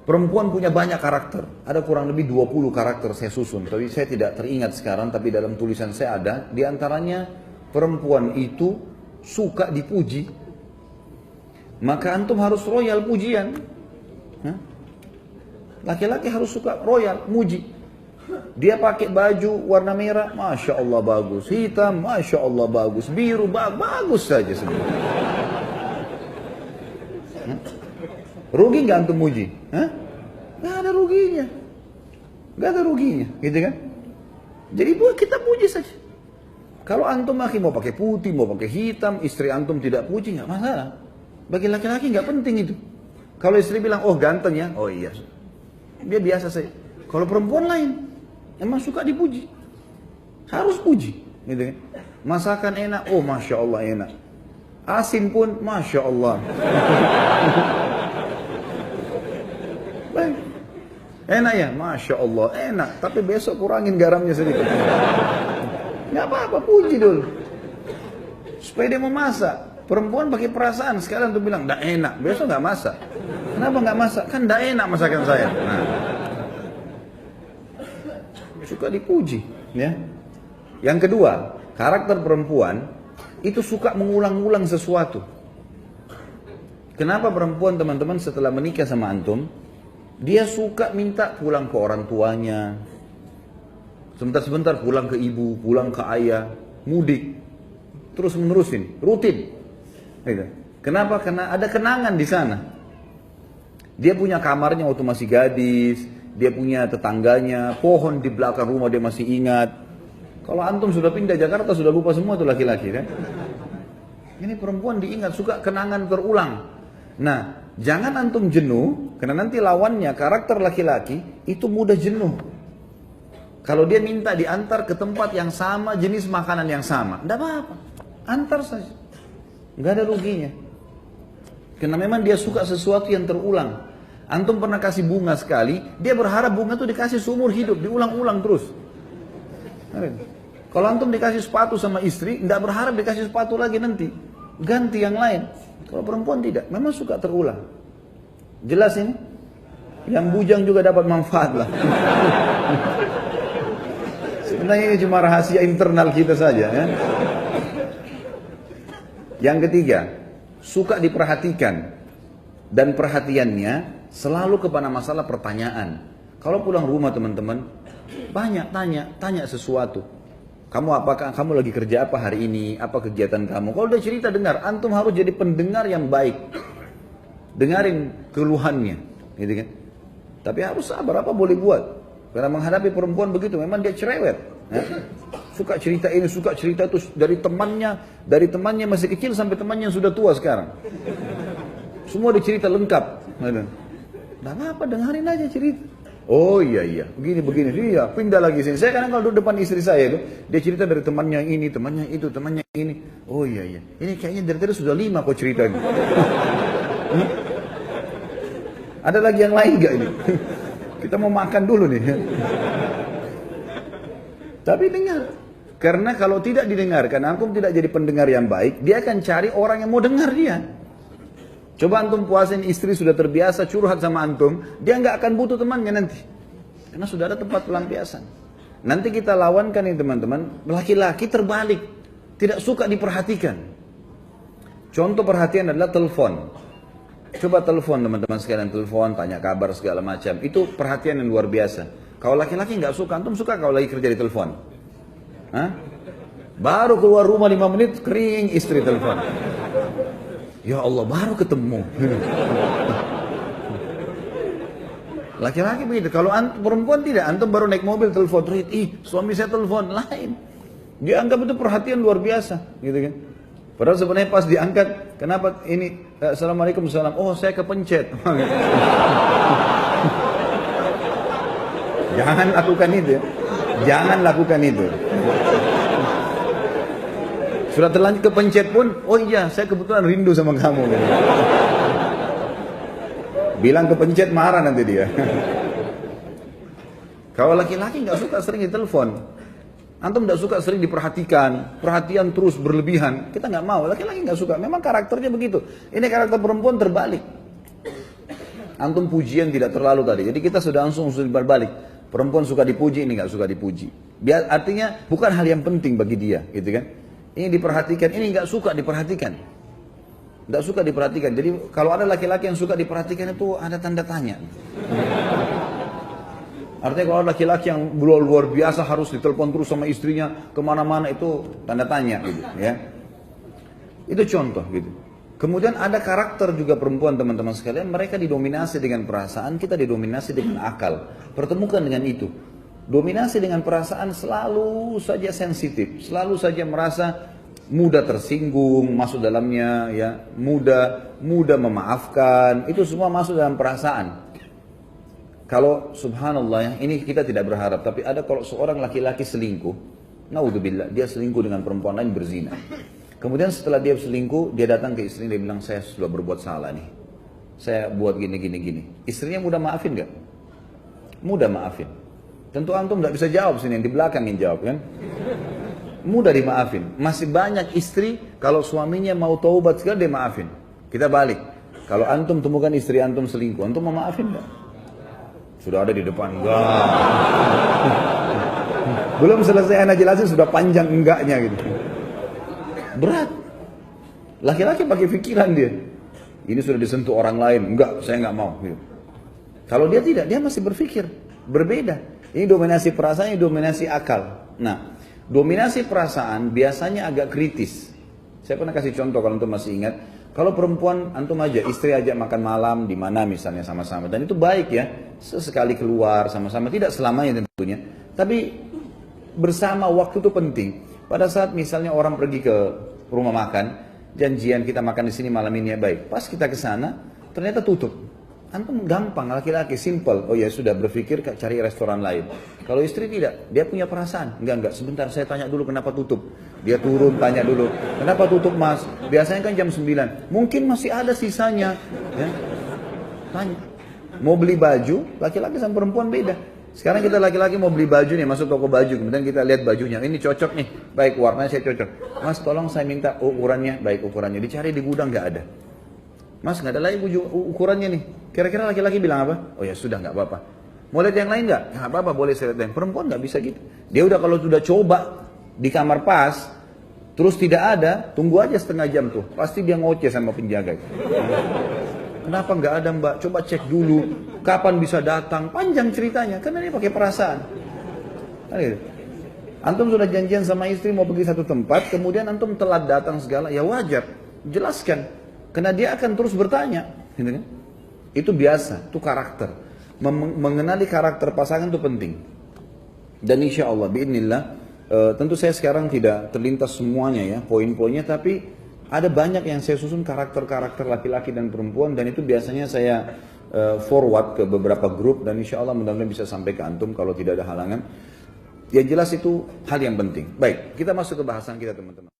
Perempuan punya banyak karakter. Ada kurang lebih 20 karakter saya susun. Tapi saya tidak teringat sekarang, tapi dalam tulisan saya ada. Di antaranya perempuan itu suka dipuji. Maka antum harus royal pujian. Laki-laki harus suka royal, muji. Dia pakai baju warna merah, Masya Allah bagus. Hitam, Masya Allah bagus. Biru, bagus saja sebenarnya. Rugi nggak antum muji? Nggak ada ruginya. Nggak ada ruginya, gitu kan? Jadi kita puji saja. Kalau antum mau pakai putih, mau pakai hitam, istri antum tidak puji, nggak masalah. Bagi laki-laki nggak penting itu. Kalau istri bilang, oh ganteng ya, oh iya. Dia biasa saja. Kalau perempuan lain, emang suka dipuji. Harus puji, gitu kan? Masakan enak, oh Masya Allah enak. Asin pun, Masya Allah. Baik. Enak ya, Masya Allah, enak. Tapi besok kurangin garamnya sedikit. Nggak apa-apa, puji dulu. Supaya dia mau masak. Perempuan pakai perasaan, sekarang tuh bilang, nggak enak. Besok nggak masak. Kenapa nggak masak? Kan nggak enak masakan saya. Nah. Suka dipuji, ya. Yang kedua, karakter perempuan itu suka mengulang-ulang sesuatu. Kenapa perempuan teman-teman setelah menikah sama antum, dia suka minta pulang ke orang tuanya, sebentar-sebentar pulang ke ibu, pulang ke ayah, mudik, terus menerusin, rutin. Kenapa? Karena ada kenangan di sana. Dia punya kamarnya waktu masih gadis, dia punya tetangganya, pohon di belakang rumah dia masih ingat. Kalau antum sudah pindah Jakarta sudah lupa semua tuh laki-laki kan. Ini perempuan diingat, suka kenangan terulang. Nah, jangan antum jenuh, karena nanti lawannya karakter laki-laki itu mudah jenuh. Kalau dia minta diantar ke tempat yang sama, jenis makanan yang sama, tidak apa-apa, antar saja, nggak ada ruginya. Karena memang dia suka sesuatu yang terulang. Antum pernah kasih bunga sekali, dia berharap bunga itu dikasih seumur hidup, diulang-ulang terus. Kalau antum dikasih sepatu sama istri, tidak berharap dikasih sepatu lagi nanti, ganti yang lain. Kalau perempuan tidak, memang suka terulang. Jelas ini? Yang bujang juga dapat manfaat lah. Sebenarnya ini cuma rahasia internal kita saja ya. Yang ketiga, suka diperhatikan. Dan perhatiannya selalu kepada masalah pertanyaan. Kalau pulang rumah teman-teman, banyak tanya sesuatu. Kamu lagi kerja apa hari ini? Apa kegiatan kamu? Kalau dia cerita dengar, antum harus jadi pendengar yang baik. Dengarin keluhannya, gitu kan? Tapi harus sabar, apa boleh buat? Karena menghadapi perempuan begitu, memang dia cerewet. Ya? Suka cerita ini, suka cerita itu dari temannya masih kecil sampai temannya yang sudah tua sekarang. Semua dicerita lengkap. Tidak apa, dengarin aja cerita. Oh iya, begini, iya, pindah lagi sini. Saya kadang kalau duduk depan istri saya itu, dia cerita dari temannya ini, temannya itu, temannya ini. Oh iya, ini kayaknya dari tadi sudah 5 kok ceritanya. Ada lagi yang lain gak ini? Kita mau makan dulu nih. Tapi dengar. Karena kalau tidak didengarkan, antum tidak jadi pendengar yang baik, dia akan cari orang yang mau dengar dia. Coba antum puasin istri sudah terbiasa curhat sama antum, dia nggak akan butuh temannya nanti. Karena sudah ada tempat pelampiasan. Nanti kita lawankan ini teman-teman, laki-laki terbalik, tidak suka diperhatikan. Contoh perhatian adalah telepon. Coba telepon teman-teman sekalian, telepon, tanya kabar segala macam. Itu perhatian yang luar biasa. Kalau laki-laki nggak suka, antum suka kalau lagi kerja di telepon? Hah? Baru keluar rumah 5 menit, kering istri telepon. Ya Allah, baru ketemu. Laki-laki begitu. Kalau perempuan tidak, antum baru naik mobil telepon, suami saya telepon, lain. Dia anggap itu perhatian luar biasa, gitu kan? Padahal sebenarnya pas diangkat, kenapa ini? Assalamualaikum, salam. Oh, saya kepencet. Jangan lakukan itu. Jangan lakukan itu. Sudah terlanjur kepencet pun, oh iya, saya kebetulan rindu sama kamu. Bilang kepencet marah nanti dia. Kalau laki-laki nggak suka sering ditelepon, antum nggak suka sering diperhatikan, perhatian terus berlebihan, kita nggak mau. Laki-laki nggak suka, memang karakternya begitu. Ini karakter perempuan terbalik. Antum pujian tidak terlalu tadi. Jadi kita sudah langsung berbalik. Perempuan suka dipuji, ini nggak suka dipuji. Artinya bukan hal yang penting bagi dia, gitu kan? Ini diperhatikan, ini nggak suka diperhatikan. Nggak suka diperhatikan. Jadi kalau ada laki-laki yang suka diperhatikan itu ada tanda tanya. Artinya kalau ada laki-laki yang luar biasa harus ditelepon terus sama istrinya kemana-mana, itu tanda tanya, gitu, ya. Itu contoh, gitu. Kemudian ada karakter juga perempuan, teman-teman sekalian, mereka didominasi dengan perasaan, kita didominasi dengan akal. Pertemukan dengan itu. Dominasi dengan perasaan selalu saja sensitif, selalu saja merasa mudah tersinggung, masuk dalamnya, ya, mudah memaafkan, itu semua masuk dalam perasaan. Kalau subhanallah, ya, ini kita tidak berharap, tapi ada kalau seorang laki-laki selingkuh, naudzubillah, dia selingkuh dengan perempuan lain, berzina. Kemudian setelah dia selingkuh, dia datang ke istrinya, dia bilang, saya sudah berbuat salah nih. Saya buat gini. Istrinya mudah maafin gak? Mudah maafin. Tentu antum gak bisa jawab sini, yang di belakang yang jawab kan? Mudah dimaafin. Masih banyak istri, kalau suaminya mau taubat sekali, dia maafin. Kita balik. Kalau antum temukan istri antum selingkuh, antum mau maafin gak? Sudah ada di depan, enggak. Belum selesai anak jelasin, sudah panjang enggaknya gitu. Berat. Laki-laki pakai pikiran dia. Ini sudah disentuh orang lain. Enggak, saya enggak mau. Kalau dia tidak, dia masih berpikir. Berbeda. Ini dominasi perasaan, ini dominasi akal. Nah, dominasi perasaan biasanya agak kritis. Saya pernah kasih contoh kalau antum masih ingat. Kalau perempuan, antum aja, istri ajak makan malam di mana misalnya sama-sama. Dan itu baik ya. Sesekali keluar sama-sama. Tidak selamanya tentunya. Tapi bersama waktu itu penting. Pada saat misalnya orang pergi ke rumah makan, janjian kita makan di sini malam ini ya, baik. Pas kita ke sana, ternyata tutup. Antum gampang, laki-laki simple. Oh ya sudah, berpikir cari restoran lain. Kalau istri tidak, dia punya perasaan. Enggak, sebentar saya tanya dulu kenapa tutup. Dia turun tanya dulu, kenapa tutup mas? Biasanya kan jam 9. Mungkin masih ada sisanya. Ya. Tanya. Mau beli baju, laki-laki sama perempuan beda. Sekarang kita laki-laki mau beli baju nih, masuk toko baju, kemudian kita lihat bajunya, ini cocok nih, baik warnanya saya cocok. Mas tolong saya minta ukurannya, baik ukurannya, dicari di gudang nggak ada. Mas nggak ada lagi ukurannya nih, kira-kira laki-laki bilang apa? Oh ya sudah nggak apa-apa. Mau lihat yang lain nggak? Nggak apa-apa, boleh saya lihat yang perempuan nggak bisa gitu. Dia udah kalau sudah coba di kamar pas, terus tidak ada, tunggu aja setengah jam tuh, pasti dia ngoceh sama penjaga. Kenapa nggak ada mbak? Coba cek dulu. Kapan bisa datang? Panjang ceritanya. Karena dia pakai perasaan. Antum sudah janjian sama istri mau pergi satu tempat, kemudian antum telat datang segala, ya wajar. Jelaskan. Karena dia akan terus bertanya. Gitu kan? Itu biasa. Itu karakter. Mengenali karakter pasangan itu penting. Dan insya Allah, biidznillah, tentu saya sekarang tidak terlintas semuanya ya, poin-poinnya, tapi ada banyak yang saya susun karakter-karakter laki-laki dan perempuan, dan itu biasanya saya forward ke beberapa grup, dan insya Allah mudah-mudahan bisa sampai ke antum kalau tidak ada halangan. Yang jelas itu hal yang penting. Baik, kita masuk ke bahasan kita teman-teman.